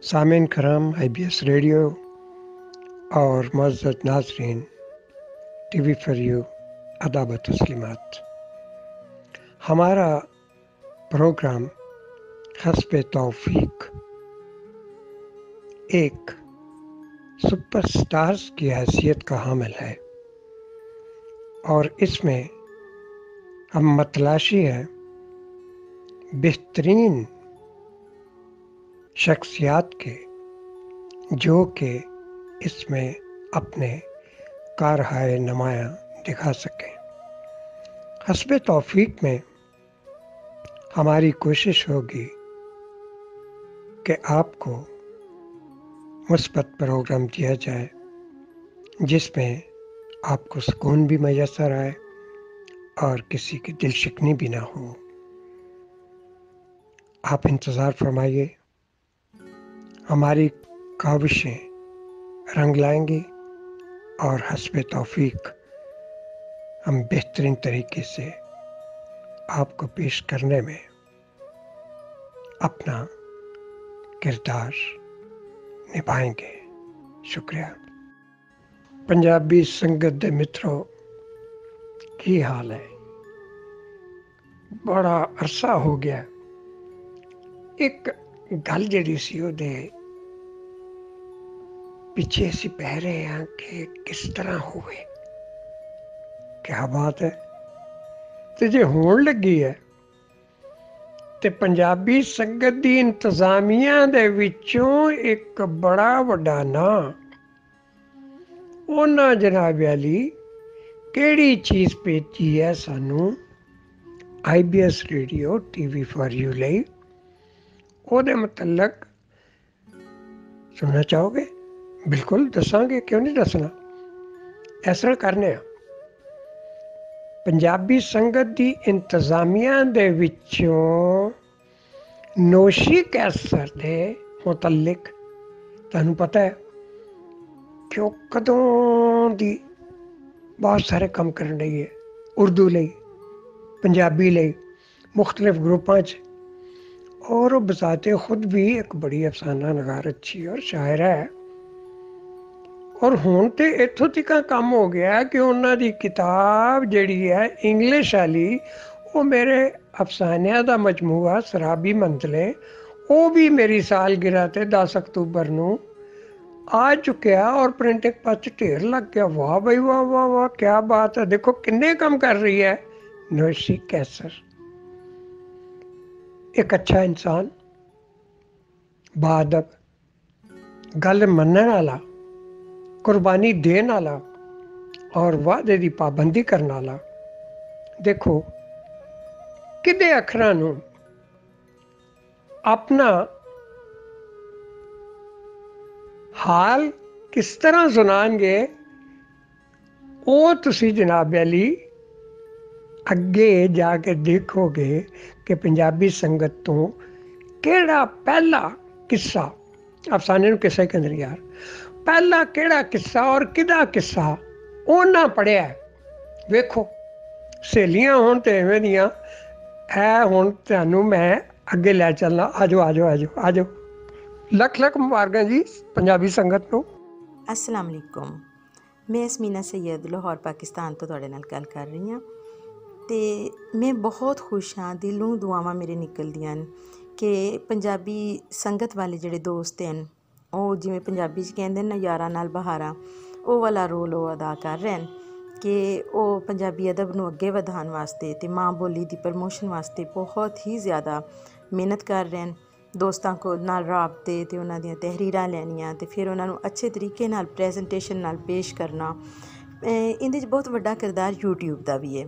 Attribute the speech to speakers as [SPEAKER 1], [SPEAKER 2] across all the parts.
[SPEAKER 1] सामीन करम IBS radio और मुअज़्ज़ज़ नाज़रीन TV फॉर यू आदाब व तस्लीमात। हमारा प्रोग्राम हस्ब तौफ़ीक एक सुपरस्टार्स की हैसियत का हामिल है और इसमें हम मतलाशी है बेहतरीन शख्सियात के जो कि इसमें अपने कारहाय नुमायाँ दिखा सकें। हस्ब तौफ़ीक में हमारी कोशिश होगी कि आपको मुस्बत प्रोग्राम दिया जाए जिसमें आपको सुकून भी मैसर आए और किसी की दिल शिकनी भी ना हो। आप इंतज़ार फरमाइए, हमारी काविशें रंग लाएंगी और हस्ब तौफ़ीक हम बेहतरीन तरीके से आपको पेश करने में अपना किरदार निभाएंगे। शुक्रिया। पंजाबी संगत दे मित्रों, की हाल है? बड़ा अरसा हो गया। एक गल जिहड़ी सी ओहदे पिछे असीं पै रहे हैं कि किस तरह होवे। क्या बात है। ते जे होण लगी है ते पंजाबी संगत दी इंतजामिया दे विचों एक बड़ा वड्डा नां ਉਹਨਾਂ जनाब अली ਕਿਹੜੀ ਚੀਜ਼ ਭੇਜੀ ਹੈ ਸਾਨੂੰ IBS radio TV for you ਲਈ। ਉਹਦੇ ਮੁਤਲਕ सुनना चाहोगे? बिल्कुल दसांगे, क्यों नहीं दसना। इस तरह करने आ, पंजाबी संगत दी इंतजामिया दे विचों नोशी कैसर दे मुतलक तुहानूं पता है कि वो कदों दी बहुत सारे काम करन लगी है, उर्दू लई, पंजाबी लई, मुख्तलिफ ग्रुपां च। और वो बजाते खुद भी एक बड़ी अफसाना नगार अच्छी और शायर है। और हुण ते इत्थों तक काम हो गया कि उन्हां दी किताब जिहड़ी है इंग्लिश वाली, वो मेरे अफसानियां दा मजमूआ सराबी मंजले, वो भी मेरी सालगिरह ते 10 अक्तूबर नूं आ चुकिया और प्रिंटिंग पच ढेर लग गया। वाह भाई वाह वाह वाह, क्या बात है। देखो किन्ने कम कर रही है नोशी कैसर। एक अच्छा इंसान, बाअदब, गल मनण वाला, कुर्बानी देण वाला और वादे दी पाबंदी करने वाला। देखो किदे अखरां नूं अपना हाल किस तरह सुनाएंगे, वो तुसी जनाब अली अगे जाके देखोगे कि पंजाबी संगत तो केड़ा पहला किस्सा, अफसाने नूं किस्सा ही कहंदे ने यार, पहला केड़ा किस्सा और किदा किस्सा उन्हां पढ़िया है। वेखो सहेलियां होण ते इवें दियां है। हुण तुहानूं मैं अगे लै चलना। आजो आजो आजो आजो। लख लख मुबारकां जी पंजाबी संगत नूं।
[SPEAKER 2] अस्सलाम वालेकुम। मैं यसमीना सैयद लाहौर पाकिस्तान तो तुहाडे नाल गल कर रही हाँ। तो मैं बहुत खुश हाँ, दिलों दुआवां मेरे निकलदियां न कि पंजाबी संगत वाले जिहड़े दोस्त हैं वो जिवें पंजाबी च कहंदे न यारां नाल बहारां, वो वाला रोल वो अदा कर रहे हैं कि वो पंजाबी अदब नूं अगे वधाउण वास्ते ते माँ बोली दी प्रमोशन वास्ते बहुत ही ज़्यादा मेहनत कर रहे हैं। दोस्तां कोल नाल राबते ते उन्हां दियां तहरीरां लैनियां ते फिर उन्हां नूं अच्छे तरीके नाल प्रैजेंटेशन नाल पेश करना। इंदे च बहुत वड्डा किरदार यूट्यूब दा भी है,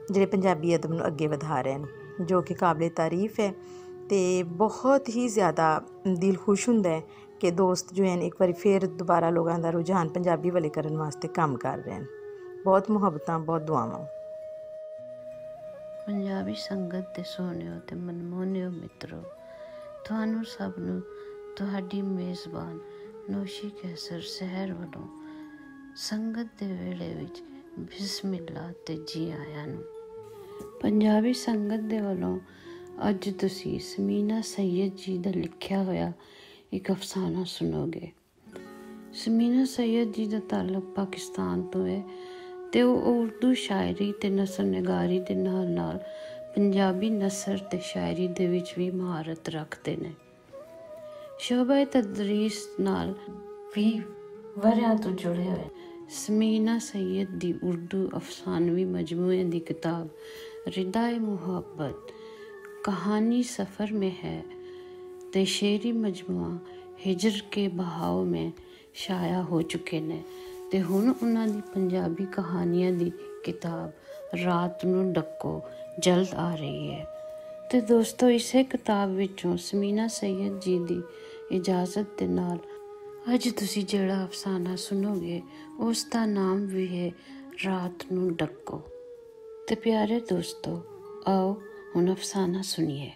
[SPEAKER 2] जिहड़े पंजाबी अदब नूं अगे वधा रहे हैं, जो कि काबिले तारीफ़ है। तो बहुत ही ज़्यादा दिल खुश हुंदा है कि दोस्त जो हैं एक बार फिर दोबारा लोगों का रुझान पंजाबी वाले करने वास्ते काम कर रहे हैं। बहुत मुहब्बतां, बहुत दुआवां।
[SPEAKER 3] पंजाबी संगत दे सोहणिओ ते मनमोहणिओ मित्रों, ਤੁਹਾਨੂੰ ਸਭ ਨੂੰ ਤੁਹਾਡੀ ਮੇਜ਼ਬਾਨ ਨੋਸ਼ੀ ਕੈਸਰ ਸ਼ਹਿਰ ਵੱਲੋਂ ਸੰਗਤ ਦੇ ਵੇਲੇ ਵਿੱਚ ਬਿਸਮਿਲ੍ਲਾ ਤੇ ਜੀ ਆਇਆਂ ਨੂੰ। ਪੰਜਾਬੀ ਸੰਗਤ ਦੇ ਵੱਲੋਂ ਅੱਜ ਤੁਸੀਂ ਸਮੀਨਾ ਸੈਯਦ ਜੀ ਦਾ ਲਿਖਿਆ ਹੋਇਆ ਇੱਕ ਅਫਸਾਨਾ ਸੁਣੋਗੇ। ਸਮੀਨਾ ਸੈਯਦ ਜੀ ਦਾ ਤਾਲੁਕ ਪਾਕਿਸਤਾਨ ਤੋਂ ਹੈ ਅਤੇ ਉਹ ਉਰਦੂ ਸ਼ਾਇਰੀ ਅਤੇ ਨਸਰ ਨਿਗਾਰੀ ਦੇ ਨਾਲ ਨਾਲ ਪੰਜਾਬੀ ਨਸਰ ਅਤੇ ਸ਼ਾਇਰੀ ਦੇ ਵਿੱਚ ਵੀ ਮਹਾਰਤ ਰੱਖਦੇ ਨੇ। ਸ਼ੋਭਾ ਤਦਰੀਸ ਨਾਲ 20 ਵਰ੍ਹਿਆਂ ਤੋਂ ਜੁੜੇ ਹੋਏ। ਸਮੀਨਾ ਸੈਯਦ ਦੀ ਉਰਦੂ ਅਫਸਾਨਵੀ ਮਜਮੂਏ ਦੀ ਕਿਤਾਬ ਰਿਦਾਏ ਮੁਹੱਬਤ ਕਹਾਣੀ ਸਫ਼ਰ ਮੇਂ ਹੈ ਅਤੇ ਸ਼ੇਰੀ ਮਜਮੂਆ ਹਿਜਰ ਕੇ ਬਹਾਓ ਮੇਂ ਸ਼ਾਇਆ ਹੋ ਚੁੱਕੇ ਨੇ। ਅਤੇ ਹੁਣ ਉਹਨਾਂ ਦੀ ਪੰਜਾਬੀ ਕਹਾਣੀਆਂ ਦੀ ਕਿਤਾਬ ਰਾਤ ਨੂੰ ਡੱਕੋ ਜਲਦ ਆ ਰਹੀ ਹੈ। ਅਤੇ ਦੋਸਤੋ, ਇਸੇ ਕਿਤਾਬ ਵਿੱਚੋਂ ਸਮੀਨਾ ਸੈਯਦ ਜੀ ਦੀ ਇਜਾਜ਼ਤ ਦੇ ਨਾਲ ਅੱਜ ਤੁਸੀਂ ਜਿਹੜਾ ਅਫਸਾਨਾ ਸੁਣੋਗੇ ਉਸ ਦਾ ਨਾਮ ਵੀ ਹੈ ਰਾਤ ਨੂੰ ਡੱਕੋ। ਅਤੇ ਪਿਆਰੇ ਦੋਸਤੋ, ਆਓ ਹੁਣ ਅਫਸਾਨਾ ਸੁਣੀਏ।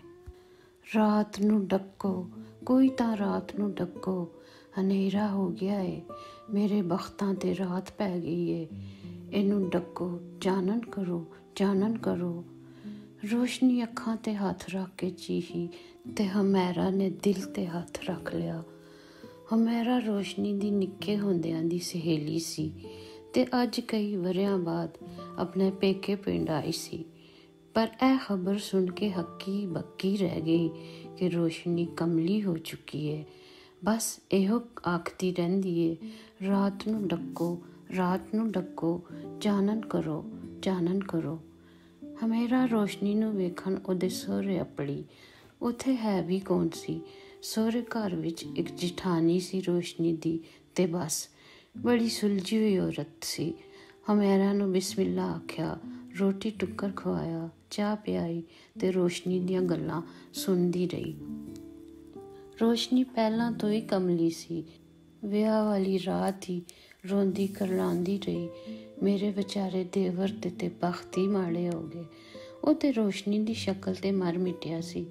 [SPEAKER 3] ਰਾਤ ਨੂੰ ਡੱਕੋ, ਕੋਈ ਤਾਂ ਰਾਤ ਨੂੰ ਡੱਕੋ, ਹਨੇਰਾ ਹੋ ਗਿਆ ਏ, ਮੇਰੇ ਬਖਤਾਂ 'ਤੇ ਰਾਤ ਪੈ ਗਈ ਏ, ਇਹਨੂੰ ਡੱਕੋ, ਚਾਨਣ ਕਰੋ, ਚਾਨਣ ਕਰੋ। ਰੋਸ਼ਨੀ ਅੱਖਾਂ 'ਤੇ ਹੱਥ ਰੱਖ ਕੇ ਚੀਹੀ ਅਤੇ ਹਮੈਰਾ ਨੇ ਦਿਲ 'ਤੇ ਹੱਥ ਰੱਖ ਲਿਆ। ਹਮੈਰਾ ਰੋਸ਼ਨੀ ਦੀ ਨਿੱਕੇ ਹੁੰਦਿਆਂ ਦੀ ਸਹੇਲੀ ਸੀ ਅਤੇ ਅੱਜ ਕਈ ਵਰ੍ਹਿਆਂ ਬਾਅਦ ਆਪਣੇ ਪੇਕੇ ਪਿੰਡ ਆਈ ਸੀ। ਪਰ ਇਹ ਖਬਰ ਸੁਣ ਕੇ ਹੱਕੀ ਬੱਕੀ ਰਹਿ ਗਈ ਕਿ ਰੋਸ਼ਨੀ ਕਮਲੀ ਹੋ ਚੁੱਕੀ ਹੈ। ਬਸ ਇਹੋ ਆਖਦੀ ਰਹਿੰਦੀ ਏ, ਰਾਤ ਨੂੰ ਡੱਕੋ, ਰਾਤ ਨੂੰ ਡੱਕੋ, ਚਾਨਣ ਕਰੋ, ਚਾਨਣ ਕਰੋ। ਹਮੇਰਾ ਰੋਸ਼ਨੀ ਨੂੰ ਵੇਖਣ ਉਹਦੇ ਸਹੁਰੇ ਅੱਪੜੀ। ਉੱਥੇ ਹੈ ਵੀ ਕੌਣ ਸੀ? ਸਹੁਰੇ ਘਰ ਵਿੱਚ ਇੱਕ ਜਿਠਾਣੀ ਸੀ ਰੋਸ਼ਨੀ ਦੀ, ਅਤੇ ਬਸ ਬੜੀ ਸੁਲਝੀ ਹੋਈ ਔਰਤ ਸੀ। ਹਮੇਰਾ ਨੂੰ ਬਿਸਮਿल्ला ਆਖਿਆ, ਰੋਟੀ ਟੁੱਕਰ ਖਵਾਇਆ, ਚਾਹ ਪਿਆਈ ਅਤੇ ਰੋਸ਼ਨੀ ਦੀਆਂ ਗੱਲਾਂ ਸੁਣਦੀ ਰਹੀ। ਰੋਸ਼ਨੀ ਪਹਿਲਾਂ ਤੋਂ ਹੀ ਕਮਲੀ ਸੀ। ਵਿਆਹ ਵਾਲੀ ਰਾਤ ਹੀ ਰੋਂਦੀ ਕਰਲਾਉਂਦੀ ਰਹੀ, ਮੇਰੇ ਵਿਚਾਰੇ ਦੇਵਰ ਦੇ ਤੇ ਬਖਤ ਹੀ ਮਾੜੇ ਹੋ ਗਏ। ਉਹ ਤੇ ਰੋਸ਼ਨੀ ਦੀ ਸ਼ਕਲ 'ਤੇ ਮਰ ਮਿਟਿਆ ਸੀ,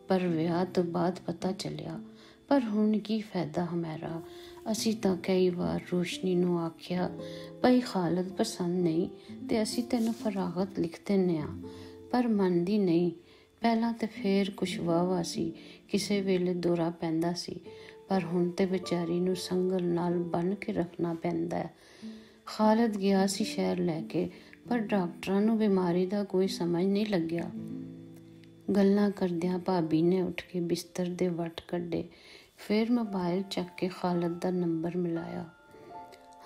[SPEAKER 3] ਪਰ ਵਿਆਹ ਤੋਂ ਬਾਅਦ ਪਤਾ ਚੱਲਿਆ। ਪਰ ਹੁਣ ਕੀ ਫਾਇਦਾ ਹਮੈਰਾ, ਅਸੀਂ ਤਾਂ ਕਈ ਵਾਰ ਰੋਸ਼ਨੀ ਨੂੰ ਆਖਿਆ, ਭਈ ਖਾਲਦ ਪਸੰਦ ਨਹੀਂ ਅਤੇ ਅਸੀਂ ਤੈਨੂੰ ਫਰਾਗਤ ਲਿਖ ਦਿੰਦੇ ਹਾਂ, ਪਰ ਮੰਨਦੀ ਨਹੀਂ। ਪਹਿਲਾਂ ਤਾਂ ਫੇਰ ਕੁਛ ਵਾਹ ਸੀ, ਕਿਸੇ ਵੇਲੇ ਦੌਰਾ ਪੈਂਦਾ ਸੀ, ਪਰ ਹੁਣ ਤੇ ਵਿਚਾਰੀ ਨੂੰ ਸੰਗਲ ਨਾਲ ਬੰਨ੍ਹ ਕੇ ਰੱਖਣਾ ਪੈਂਦਾ। ਖਾਲਦ ਗਿਆ ਸੀ ਸ਼ਹਿਰ ਲੈ ਕੇ, ਪਰ ਡਾਕਟਰਾਂ ਨੂੰ ਬਿਮਾਰੀ ਦਾ ਕੋਈ ਸਮਝ ਨਹੀਂ ਲੱਗਿਆ। ਗੱਲਾਂ ਕਰਦਿਆਂ ਭਾਬੀ ਨੇ ਉੱਠ ਕੇ ਬਿਸਤਰ ਦੇ ਵੱਟ ਕੱਢੇ, ਫਿਰ ਮੋਬਾਈਲ ਚੱਕ ਕੇ ਖਾਲਦ ਦਾ ਨੰਬਰ ਮਿਲਾਇਆ।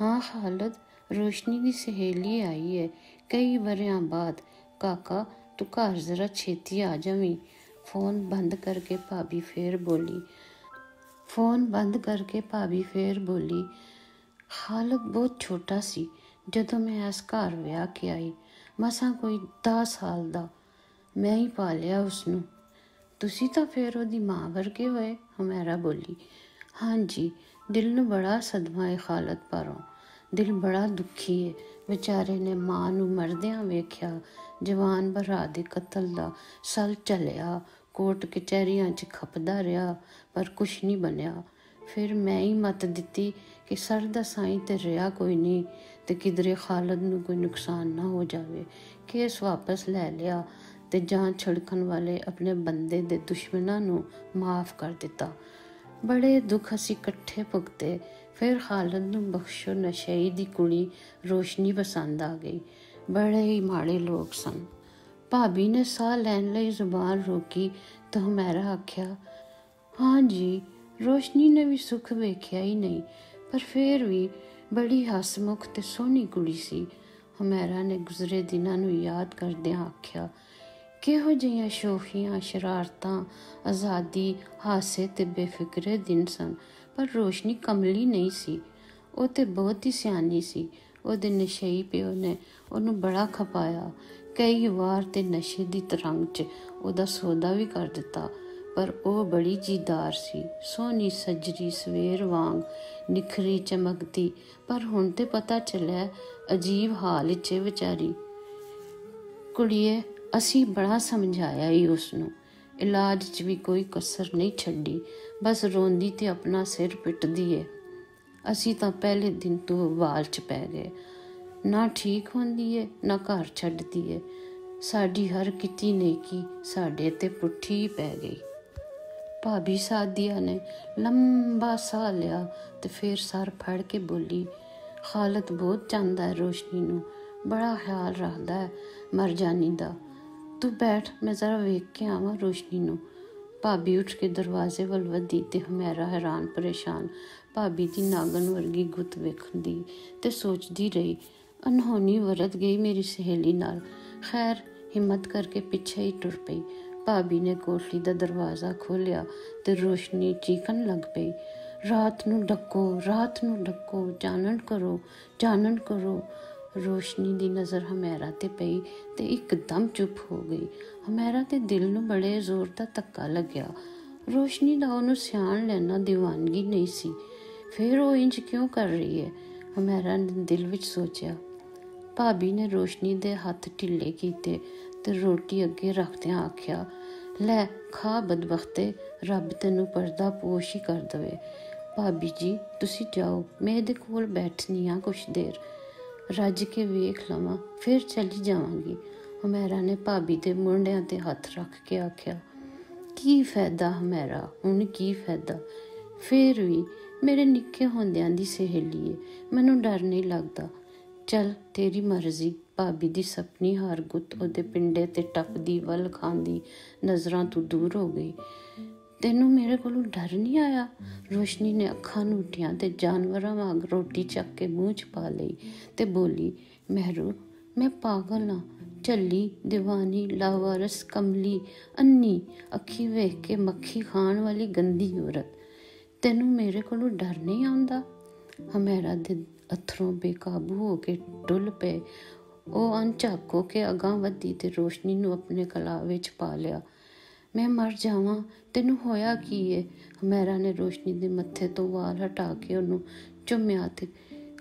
[SPEAKER 3] ਹਾਂ ਖਾਲਦ, ਰੋਸ਼ਨੀ ਦੀ ਸਹੇਲੀ ਆਈ ਹੈ ਕਈ ਵਰ੍ਹਿਆਂ ਬਾਅਦ। ਕਾਕਾ ਤੂੰ ਘਰ ਜ਼ਰਾ ਛੇਤੀ ਆ ਜਾਵੀਂ। ਫੋਨ ਬੰਦ ਕਰਕੇ ਭਾਬੀ ਫੇਰ ਬੋਲੀ। ਖਾਲਦ ਬਹੁਤ ਛੋਟਾ ਸੀ ਜਦੋਂ ਮੈਂ ਇਸ ਘਰ ਵਿਆਹ ਕੇ ਆਈ, ਮਸਾਂ ਕੋਈ 10 ਸਾਲ ਦਾ। ਮੈਂ ਹੀ ਪਾਲਿਆ ਉਸਨੂੰ। ਤੁਸੀਂ ਤਾਂ ਫਿਰ ਉਹਦੀ ਮਾਂ ਵਰਗੇ ਹੋਏ, ਹਮੈਰਾ ਬੋਲੀ। ਹਾਂਜੀ, ਦਿਲ ਨੂੰ ਬੜਾ ਸਦਮਾ ਏ ਖਾਲਦ ਭਰੋਂ, ਦਿਲ ਬੜਾ ਦੁਖੀ ਏ। ਵਿਚਾਰੇ ਨੇ ਮਾਂ ਨੂੰ ਮਰਦਿਆਂ ਵੇਖਿਆ, ਜਵਾਨ ਭਰਾ ਦੇ ਕਤਲ ਦਾ ਸਲ ਝੱਲਿਆ, ਕੋਰਟ ਕਚਹਿਰੀਆਂ 'ਚ ਖਪਦਾ ਰਿਹਾ, ਪਰ ਕੁਛ ਨਹੀਂ ਬਣਿਆ। ਫਿਰ ਮੈਂ ਹੀ ਮੱਤ ਦਿੱਤੀ ਕਿ ਸਰ ਦਾ ਸਾਈਂ ਤੇ ਰਿਹਾ ਕੋਈ ਨਹੀਂ, ਅਤੇ ਕਿਧਰੇ ਖਾਲਦ ਨੂੰ ਕੋਈ ਨੁਕਸਾਨ ਨਾ ਹੋ ਜਾਵੇ। ਕੇਸ ਵਾਪਸ ਲੈ ਲਿਆ ਅਤੇ ਜਾਨ ਛਿੜਕਣ ਵਾਲੇ ਆਪਣੇ ਬੰਦੇ ਦੇ ਦੁਸ਼ਮਣਾਂ ਨੂੰ ਮਾਫ਼ ਕਰ ਦਿੱਤਾ। ਬੜੇ ਦੁੱਖ ਅਸੀਂ ਇਕੱਠੇ ਭੁਗਤੇ। ਫਿਰ ਖਾਲਦ ਨੂੰ ਬਖਸ਼ੋ ਨਸ਼ਈ ਦੀ ਕੁੜੀ ਰੋਸ਼ਨੀ ਪਸੰਦ ਆ ਗਈ। ਬੜੇ ਹੀ ਮਾੜੇ ਲੋਕ ਸਨ। ਭਾਬੀ ਨੇ ਸਾਹ ਲੈਣ ਲਈ ਜ਼ੁਬਾਨ ਰੋਕੀ ਤਾਂ ਹਮੈਰਾ ਆਖਿਆ, ਹਾਂਜੀ, ਰੋਸ਼ਨੀ ਨੇ ਵੀ ਸੁੱਖ ਵੇਖਿਆ ਹੀ ਨਹੀਂ, ਪਰ ਫਿਰ ਵੀ ਬੜੀ ਹਸਮੁਖ ਅਤੇ ਸੋਹਣੀ ਕੁੜੀ ਸੀ। ਹਮੈਰਾ ਨੇ ਗੁਜ਼ਰੇ ਦਿਨਾਂ ਨੂੰ ਯਾਦ ਕਰਦਿਆਂ ਆਖਿਆ, ਕਿਹੋ ਜਿਹੀਆਂ ਸ਼ੋਖੀਆਂ, ਸ਼ਰਾਰਤਾਂ, ਆਜ਼ਾਦੀ, ਹਾਸੇ ਅਤੇ ਬੇਫਿਕਰੇ ਦਿਨ ਸਨ। ਪਰ ਰੋਸ਼ਨੀ ਕਮਲੀ ਨਹੀਂ ਸੀ, ਉਹ ਤਾਂ ਬਹੁਤ ਹੀ ਸਿਆਣੀ ਸੀ। ਉਹਦੇ ਨਸ਼ਈ ਪਿਓ ਨੇ ਉਹਨੂੰ ਬੜਾ ਖਪਾਇਆ, ਕਈ ਵਾਰ ਤੇ ਨਸ਼ੇ ਦੀ ਤਰੰਗ 'ਚ ਉਹਦਾ ਸੌਦਾ ਵੀ ਕਰ ਦਿੱਤਾ। ਪਰ ਉਹ ਬੜੀ ਜੀਦਾਰ ਸੀ, ਸੋਹਣੀ ਸੱਜਰੀ ਸਵੇਰ ਵਾਂਗ ਨਿਖਰੀ ਚਮਕਦੀ। ਪਰ ਹੁਣ ਤੇ ਪਤਾ ਚੱਲਿਆ ਅਜੀਬ ਹਾਲ 'ਚ ਵਿਚਾਰੀ। ਕੁੜੀਏ, ਅਸੀਂ ਬੜਾ ਸਮਝਾਇਆ ਹੀ ਉਸਨੂੰ, ਇਲਾਜ 'ਚ ਵੀ ਕੋਈ ਕਸਰ ਨਹੀਂ ਛੱਡੀ, ਬਸ ਰੋਂਦੀ ਤੇ ਆਪਣਾ ਸਿਰ ਪਿੱਟਦੀ ਏ। ਅਸੀਂ ਤਾਂ ਪਹਿਲੇ ਦਿਨ ਤੋਂ ਵਾਲ 'ਚ ਪੈ ਗਏ, ਨਾ ਠੀਕ ਹੁੰਦੀ ਏ ਨਾ ਘਰ ਛੱਡਦੀ ਏ। ਸਾਡੀ ਹਰ ਕੀਤੀ ਨੇਕੀ ਸਾਡੇ ਤੇ ਪੁੱਠੀ ਪੈ ਗਈ। ਭਾਬੀ ਸਾਦੀਆ ਨੇ ਲੰਬਾ ਸਾਹ ਲਿਆ ਤੇ ਫਿਰ ਸਰ ਫੜ ਕੇ ਬੋਲੀ, ਖਾਲਦ ਬਹੁਤ ਚਾਹੁੰਦਾ ਹੈ ਰੋਸ਼ਨੀ ਨੂੰ, ਬੜਾ ਖਿਆਲ ਰੱਖਦਾ ਹੈ ਮਰਜਾਨੀ ਦਾ। ਤੂੰ ਬੈਠ, ਮੈਂ ਜ਼ਰਾ ਵੇਖ ਕੇ ਆਵਾਂ ਰੋਸ਼ਨੀ ਨੂੰ। ਭਾਬੀ ਉੱਠ ਕੇ ਦਰਵਾਜ਼ੇ ਵੱਲ ਵਧੀ ਤੇ ਹਮੈਰਾ ਹੈਰਾਨ ਪਰੇਸ਼ਾਨ ਭਾਬੀ ਦੀ ਨਾਗਨ ਵਰਗੀ ਗੁੱਤ ਵੇਖਦੀ ਤੇ ਸੋਚਦੀ ਰਹੀ। ਅਨਹੋਣੀ ਵਰਤ ਗਈ ਮੇਰੀ ਸਹੇਲੀ ਨਾਲ। ਖੈਰ ਹਿੰਮਤ ਕਰਕੇ ਪਿੱਛੇ ਹੀ ਟੁਰ ਪਈ। ਭਾਬੀ ਨੇ ਕੋਠੜੀ ਦਾ ਦਰਵਾਜ਼ਾ ਖੋਲ੍ਹਿਆ ਤੇ ਰੋਸ਼ਨੀ ਚੀਕਣ ਲੱਗ ਪਈ, ਰਾਤ ਨੂੰ ਡੱਕੋ, ਰਾਤ ਨੂੰ ਡੱਕੋ, ਚਾਨਣ ਕਰੋ, ਚਾਨਣ ਕਰੋ। ਰੋਸ਼ਨੀ ਦੀ ਨਜ਼ਰ ਹਮੈਰਾ ਤੇ ਪਈ ਤੇ ਇੱਕਦਮ ਚੁੱਪ ਹੋ ਗਈ। ਹਮੈਰਾ ਦੇ ਦਿਲ ਨੂੰ ਬੜੇ ਜ਼ੋਰ ਦਾ ਧੱਕਾ ਲੱਗਿਆ। ਰੋਸ਼ਨੀ ਦਾ ਉਹਨੂੰ ਸਿਆਣ ਲੈਣਾ ਦੀਵਾਨਗੀ ਨਹੀਂ ਸੀ। ਫਿਰ ਉਹ ਇੰਜ ਕਿਉਂ ਕਰ ਰਹੀ ਹੈ? ਹਮੈਰਾ ਨੇ ਦਿਲ ਵਿੱਚ ਸੋਚਿਆ। ਭਾਬੀ ਨੇ ਰੋਸ਼ਨੀ ਦੇ ਹੱਥ ਢਿੱਲੇ ਕੀਤੇ ਤੇ ਰੋਟੀ ਅੱਗੇ ਰੱਖਦਿਆਂ ਆਖਿਆ, ਲੈ ਖਾ ਬਦਬਖਤੇ, ਰੱਬ ਤੈਨੂੰ ਪਰਦਾ ਪੋਸ਼ ਹੀ ਕਰ ਦਵੇ। ਭਾਬੀ ਜੀ ਤੁਸੀਂ ਜਾਓ, ਮੈਂ ਇਹਦੇ ਕੋਲ ਬੈਠਣੀ ਹਾਂ ਕੁਛ ਦੇਰ, ਰੱਜ ਕੇ ਵੇਖ ਲਵਾਂ ਫਿਰ ਚਲੀ ਜਾਵਾਂਗੀ। ਹਮੈਰਾ ਨੇ ਭਾਬੀ ਦੇ ਮੋਢਿਆਂ ਤੇ ਹੱਥ ਰੱਖ ਕੇ ਆਖਿਆ। ਕੀ ਫਾਇਦਾ ਹਮੈਰਾ, ਹੁਣ ਕੀ ਫਾਇਦਾ? ਫਿਰ ਵੀ ਮੇਰੇ ਨਿੱਕੇ ਹੁੰਦਿਆਂ ਦੀ ਸਹੇਲੀ ਏ, ਮੈਨੂੰ ਡਰ ਨਹੀਂ ਲੱਗਦਾ। ਚੱਲ ਤੇਰੀ ਮਰਜ਼ੀ। ਭਾਬੀ ਦੀ ਸਪਨੀ ਹਾਰ ਗੁੱਤ ਉਹਦੇ ਪਿੰਡੇ ਤੇ ਟੱਪਦੀ ਵੱਲ ਖਾਂਦੀ ਨਜ਼ਰਾਂ ਤੋਂ ਦੂਰ ਹੋ ਗਈ। ਤੈਨੂੰ ਮੇਰੇ ਕੋਲੋਂ ਡਰ ਨਹੀਂ ਆਇਆ? ਰੋਸ਼ਨੀ ਨੇ ਅੱਖਾਂ ਨੂਠੀਆਂ ਤੇ ਜਾਨਵਰਾਂ ਵਾਂਗ ਰੋਟੀ ਚੱਕ ਕੇ ਮੂੰਹ 'ਚ ਪਾ ਲਈ ਤੇ ਬੋਲੀ, ਮਹਿਰੂ ਮੈਂ ਪਾਗਲ ਹਾਂ, ਝੱਲੀ, ਦੀਵਾਨੀ, ਲਾਵਾਰਸ, ਕਮਲੀ, ਅੰਨੀ, ਅੱਖੀ ਵੇਖ ਕੇ ਮੱਖੀ ਖਾਣ ਵਾਲੀ ਗੰਦੀ ਔਰਤ। ਤੈਨੂੰ ਮੇਰੇ ਕੋਲੋਂ ਡਰ ਨਹੀਂ ਆਉਂਦਾ? ਹਮੈਰਾ ਦੇ ਅੱਥਰੋਂ ਬੇਕਾਬੂ ਹੋ ਕੇ ਡੁੱਲ ਪਏ। ਉਹ ਅਣਝਾਕ ਹੋ ਕੇ ਅਗਾਂਹ ਵਧੀ ਤੇ ਰੋਸ਼ਨੀ ਨੂੰ ਆਪਣੇ ਗਲਾਂ ਵਿੱਚ ਪਾ ਲਿਆ। ਮੈਂ ਮਰ ਜਾਵਾਂ, ਤੈਨੂੰ ਹੋਇਆ ਕੀ ਏ? ਹਮੈਰਾ ਨੇ ਰੋਸ਼ਨੀ ਦੇ ਮੱਥੇ ਤੋਂ ਵਾਲ ਹਟਾ ਕੇ ਉਹਨੂੰ ਚੁੰਮਿਆ ਤੇ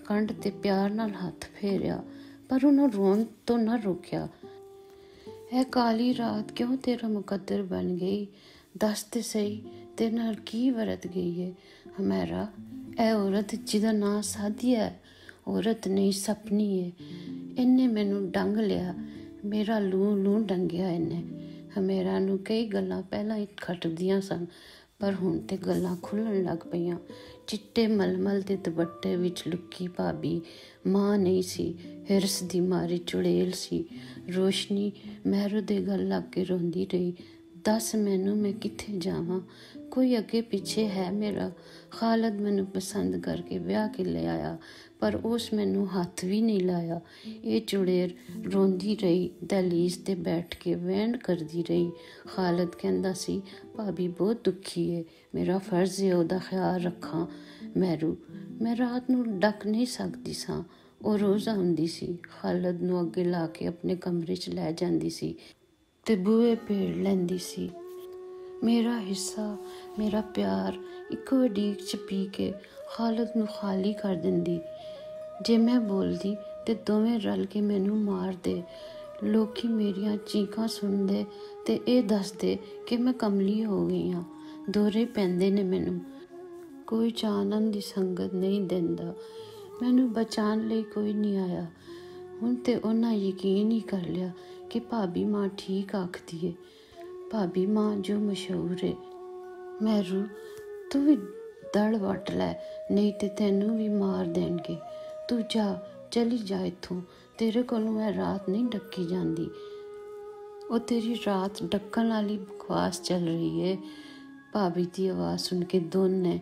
[SPEAKER 3] ਕੰਧ ਤੇ ਪਿਆਰ ਨਾਲ ਹੱਥ ਫੇਰਿਆ, ਪਰ ਉਹਨੂੰ ਰੋਣ ਤੋਂ ਨਾ ਰੋਕਿਆ। ਇਹ ਕਾਲੀ ਰਾਤ ਕਿਉਂ ਤੇਰਾ ਮੁਕੱਦਰ ਬਣ ਗਈ? ਦੱਸ ਤੇ ਸਹੀ, ਤੇਰੇ ਨਾਲ ਕੀ ਵਰਤ ਗਈ ਏ? ਹਮੈਰਾ, ਇਹ ਔਰਤ ਜਿਹਦਾ ਨਾਂ ਸਾਦੀਆ ਹੈ, ਔਰਤ ਨਹੀਂ ਸਪਨੀ ਏ। ਇਹਨੇ ਮੈਨੂੰ ਡੰਗ ਲਿਆ, ਮੇਰਾ ਲੂੰ ਡੰਗਿਆ ਇਹਨੇ। ਹਮੈਰਾ ਨੂੰ ਕਈ ਗੱਲਾਂ ਪਹਿਲਾਂ ਹੀ ਖਟਕਦੀਆਂ ਸਨ, ਪਰ ਹੁਣ ਤੇ ਗੱਲਾਂ ਖੁੱਲ੍ਹਣ ਲੱਗ ਪਈਆਂ। ਚਿੱਟੇ ਮਲਮਲ ਦੇ ਦੁਪੱਟੇ ਵਿੱਚ ਲੁਕੀ ਭਾਬੀ ਮਾਂ ਨਹੀਂ ਸੀ, ਹਿਰਸ ਦੀ ਮਾਰੀ ਚੁੜੇਲ ਸੀ। ਰੋਸ਼ਨੀ ਮਹਿਰੂ ਦੇ ਗਲ ਲੱਗ ਕੇ ਰੋਂਦੀ ਰਹੀ। ਦੱਸ ਮੈਨੂੰ, ਮੈਂ ਕਿੱਥੇ ਜਾਵਾਂ? ਕੋਈ ਅੱਗੇ ਪਿੱਛੇ ਹੈ ਮੇਰਾ? ਖਾਲਦ ਮੈਨੂੰ ਪਸੰਦ ਕਰਕੇ ਵਿਆਹ ਕੇ ਲੈ ਆਇਆ, ਪਰ ਉਸ ਮੈਨੂੰ ਹੱਥ ਵੀ ਨਹੀਂ ਲਾਇਆ। ਇਹ ਚੁੜੇਰ ਰੋਂਦੀ ਰਹੀ, ਦਹਲੀਜ਼ 'ਤੇ ਬੈਠ ਕੇ ਵਹਿਣ ਕਰਦੀ ਰਹੀ। ਖਾਲਦ ਕਹਿੰਦਾ ਸੀ, ਭਾਬੀ ਬਹੁਤ ਦੁਖੀ ਏ, ਮੇਰਾ ਫਰਜ਼ ਏ ਉਹਦਾ ਖਿਆਲ ਰੱਖਾਂ। ਮਹਿਰੂ, ਮੈਂ ਰਾਤ ਨੂੰ ਡੱਕ ਨਹੀਂ ਸਕਦੀ ਸਾਂ। ਉਹ ਰੋਜ਼ ਆਉਂਦੀ ਸੀ, ਖਾਲਦ ਨੂੰ ਅੱਗੇ ਲਾ ਕੇ ਆਪਣੇ ਕਮਰੇ 'ਚ ਲੈ ਜਾਂਦੀ ਸੀ ਤੇ ਬੂਹੇ ਭੇੜ ਲੈਂਦੀ ਸੀ। ਮੇਰਾ ਹਿੱਸਾ, ਮੇਰਾ ਪਿਆਰ ਇੱਕੋ ਉਡੀਕ 'ਚ ਪੀ ਕੇ ਖਾਲਦ ਨੂੰ ਖਾਲੀ ਕਰ ਦਿੰਦੀ। ਜੇ ਮੈਂ ਬੋਲਦੀ ਤੇ ਦੋਵੇਂ ਰਲ ਕੇ ਮੈਨੂੰ ਮਾਰਦੇ। ਲੋਕੀ ਮੇਰੀਆਂ ਚੀਕਾਂ ਸੁਣਦੇ ਤੇ ਇਹ ਦੱਸਦੇ ਕਿ ਮੈਂ ਕਮਲੀ ਹੋ ਗਈ ਹਾਂ। ਦੌਰੇ ਪੈਂਦੇ ਨੇ ਮੈਨੂੰ। ਕੋਈ ਚਾਨਣ ਦੀ ਸੰਗਤ ਨਹੀਂ ਦਿੰਦਾ, ਮੈਨੂੰ ਬਚਾਉਣ ਲਈ ਕੋਈ ਨਹੀਂ ਆਇਆ। ਹੁਣ ਤੇ ਉਹਨਾਂ ਯਕੀਨ ਹੀ ਕਰ ਲਿਆ ਕਿ ਭਾਬੀ ਮਾਂ ਠੀਕ ਆਖਦੀ ਏ। ਭਾਬੀ ਮਾਂ ਜੋ ਮਸ਼ਹੂਰ ਏ। ਮਹਿਰੂ, ਤੂੰ ਵੀ ਦੜ ਵੱਟ ਲੈ, ਨਹੀਂ ਤੇ ਤੈਨੂੰ ਵੀ ਮਾਰ ਦੇਣਗੇ। ਤੂੰ ਜਾ, ਚਲੀ ਜਾ ਇੱਥੋਂ, ਤੇਰੇ ਕੋਲੋਂ ਇਹ ਰਾਤ ਨਹੀਂ ਡੱਕੀ ਜਾਂਦੀ। ਉਹ ਤੇਰੀ ਰਾਤ ਡੱਕਣ ਵਾਲੀ ਬਕਵਾਸ ਚੱਲ ਰਹੀ ਏ। ਭਾਬੀ ਦੀ ਆਵਾਜ਼ ਸੁਣ ਕੇ ਦੋਨੇ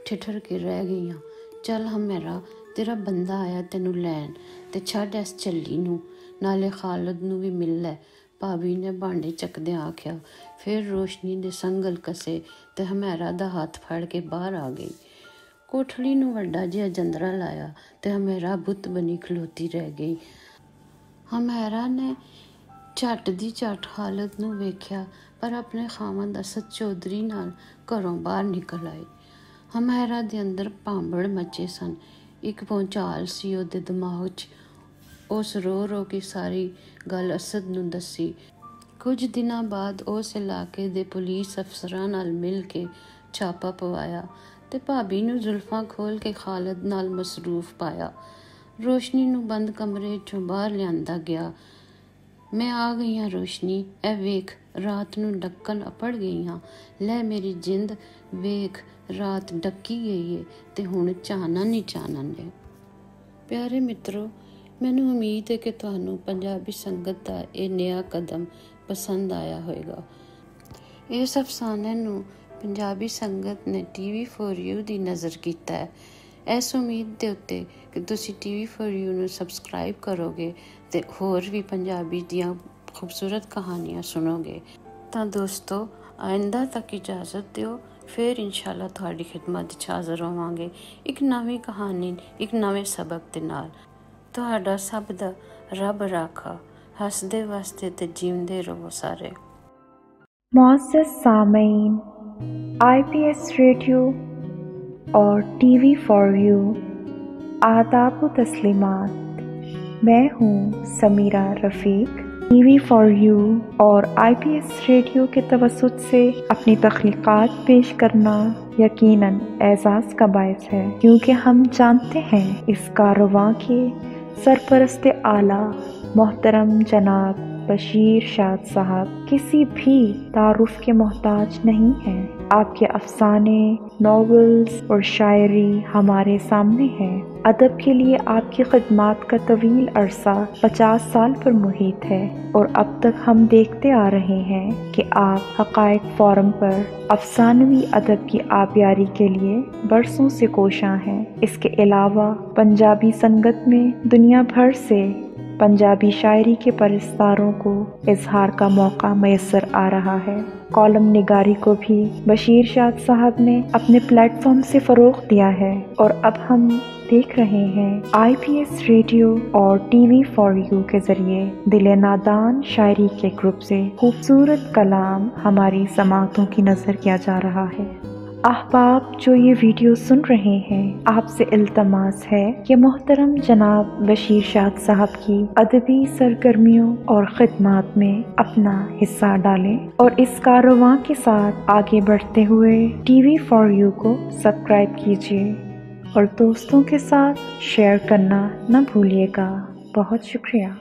[SPEAKER 3] ਠਿਠਰ ਕੇ ਰਹਿ ਗਈਆਂ। ਚੱਲ ਹਮੈਰਾ, ਤੇਰਾ ਬੰਦਾ ਆਇਆ ਤੈਨੂੰ ਲੈਣ, ਤੇ ਛੱਡ ਇਸ ਝੱਲੀ ਨੂੰ, ਨਾਲੇ ਖਾਲਦ ਨੂੰ ਵੀ ਮਿਲ ਲੈ। ਭਾਬੀ ਨੇ ਭਾਂਡੇ ਚੱਕਦਿਆਂ ਆਖਿਆ। ਫਿਰ ਰੋਸ਼ਨੀ ਨੇ ਸੰਗਲ ਕੱਸੇ ਤੇ ਹਮੈਰਾ ਦਾ ਹੱਥ ਫੜ ਕੇ ਬਾਹਰ ਆ ਗਈ। ਕੋਠੜੀ ਨੂੰ ਵੱਡਾ ਜਿਹਾ ਜੰਦਰਾ ਲਾਇਆ ਤੇ ਹਮੈਰਾ ਬੁੱਤ ਬਣੀ ਖਲੋਤੀ ਰਹਿ ਗਈ। ਹਮੈਰਾ ਨੇ ਝੱਟ ਦੀ ਝੱਟ ਖਾਲਦ ਨੂੰ ਵੇਖਿਆ, ਪਰ ਆਪਣੇ ਖਾਵੰਦ ਅਸਦ ਚੌਧਰੀ ਨਾਲ ਘਰੋਂ ਬਾਹਰ ਨਿਕਲ ਆਈ। ਹਮੈਰਾ ਦੇ ਅੰਦਰ ਭਾਂਬੜ ਮੱਚੇ ਸਨ। ਇੱਕ ਭੂਚਾਲ ਸੀ ਉਹਦੇ ਦਿਮਾਗ 'ਚ। ਉਸ ਰੋ ਕੇ ਸਾਰੀ ਗੱਲ ਅਸਦ ਨੂੰ ਦੱਸੀ। ਕੁਝ ਦਿਨਾਂ ਬਾਅਦ ਉਸ ਇਲਾਕੇ ਦੇ ਪੁਲਿਸ ਅਫਸਰਾਂ ਨਾਲ ਮਿਲ ਕੇ ਛਾਪਾ ਪਵਾਇਆ ਤੇ ਭਾਬੀ ਨੂੰ ਜ਼ੁਲਫਾਂ ਖੋਲ੍ਹ ਕੇ ਖਾਲਦ ਨਾਲ ਮਸਰੂਫ ਪਾਇਆ। ਰੋਸ਼ਨੀ ਨੂੰ ਬੰਦ ਕਮਰੇ 'ਚੋਂ ਬਾਹਰ ਲਿਆਂਦਾ ਗਿਆ। ਮੈਂ ਆ ਗਈ ਹਾਂ ਰੋਸ਼ਨੀ, ਇਹ ਵੇਖ ਰਾਤ ਨੂੰ ਡੱਕਣ ਅਪੜ ਗਈ ਹਾਂ। ਲੈ ਮੇਰੀ ਜਿੰਦ ਵੇਖ, ਰਾਤ ਡੱਕੀ ਗਈ ਏ ਤੇ ਹੁਣ ਚਾਨਣ ਹੀ ਚਾਨਣ ਏ। ਪਿਆਰੇ ਮਿੱਤਰੋ, ਮੈਨੂੰ ਉਮੀਦ ਹੈ ਕਿ ਤੁਹਾਨੂੰ ਪੰਜਾਬੀ ਸੰਗਤ ਦਾ ਇਹ ਨया ਕਦਮ ਪਸੰਦ ਆਇਆ ਹੋਵੇਗਾ। ਇਸ ਅਫਸਾਨੇ ਨੂੰ ਪੰਜਾਬੀ ਸੰਗਤ ਨੇ TV4U ਦੀ ਨਜ਼ਰ ਕੀਤਾ ਹੈ। ਇਸ ਉਮੀਦ ਦੇ ਉੱਤੇ ਕਿ ਤੁਸੀਂ TV4U ਨੂੰ ਸਬਸਕ੍ਰਾਈਬ ਕਰੋਗੇ ਤੇ ਹੋਰ ਵੀ ਪੰਜਾਬੀ ਦੀਆਂ ਖੂਬਸੂਰਤ ਕਹਾਣੀਆਂ ਸੁਣੋਗੇ। ਤਾਂ ਦੋਸਤੋ, ਆਇੰਦਾ ਤੱਕ ਇਜਾਜ਼ਤ ਦਿਓ, ਫਿਰ ਇੰਸ਼ਾਅੱਲਾ ਤੁਹਾਡੀ ਖਿਦਮਤ 'ਚ ਹਾਜ਼ਰ ਹੋਵਾਂਗੇ ਇੱਕ ਨਵੀਂ ਕਹਾਣੀ, ਇੱਕ ਨਵੇਂ ਸਬਕ ਦੇ ਨਾਲ। ਤੁਹਾਡਾ ਸਭ ਦਾ ਰੱਬ ਰਾਖਾ। ਹੱਸਦੇ ਵਸਦੇ ਤੇ ਜਿਉਂਦੇ ਰਹੋ ਸਾਰੇ।
[SPEAKER 4] मुअज़्ज़ज़ सामीन, IPS रेडियो और TV4U आदाब व तस्लीमात। मैं हूँ समीरा रफ़ीक। TV4U और IPS रेडियो के तवस्सुत से अपनी तख्लीक़ात पेश करना यकीनन एज़ाज़ का बायस है, क्योंकि हम जानते हैं इस कारवां के सरपरस्त आला मोहतरम जनाब बशीर शाद साहब किसी भी तारुफ के मोहताज नहीं हैं। आपके अफसाने, नॉवेल्स और शायरी हमारे सामने है। अदब के लिए आपकी खिदमत का तवील अरसा 50 साल पर मुहित है और अब तक हम देखते आ रहे हैं कि आप हक़ाइक़ फोरम पर अफसानवी अदब की आबियारी के लिए बरसों से कोशां हैं। इसके अलावा पंजाबी संगत में दुनिया भर से पंजाबी शायरी के परस्तारों को इजहार का मौका मैसर आ रहा है। कॉलम निगारी को भी बशीर शाद साहब ने अपने प्लेटफॉर्म से फ़रोग़ दिया है और अब हम देख रहे हैं IPS रेडियो और TV4U के ज़रिए दिले नादान शायरी के ग्रुप से खूबसूरत कलाम हमारी समाअतों की नज़र किया जा रहा है। अहबाब जो ये वीडियो सुन रहे हैं, आपसे इल्तमास है कि मोहतरम जनाब बशीर शाद साहब की अदबी सरगर्मियों और ख़िदमत में अपना हिस्सा डालें और इस कारवां के साथ आगे बढ़ते हुए TV4U को सब्सक्राइब कीजिए और दोस्तों के साथ शेयर करना न भूलिएगा। बहुत शुक्रिया।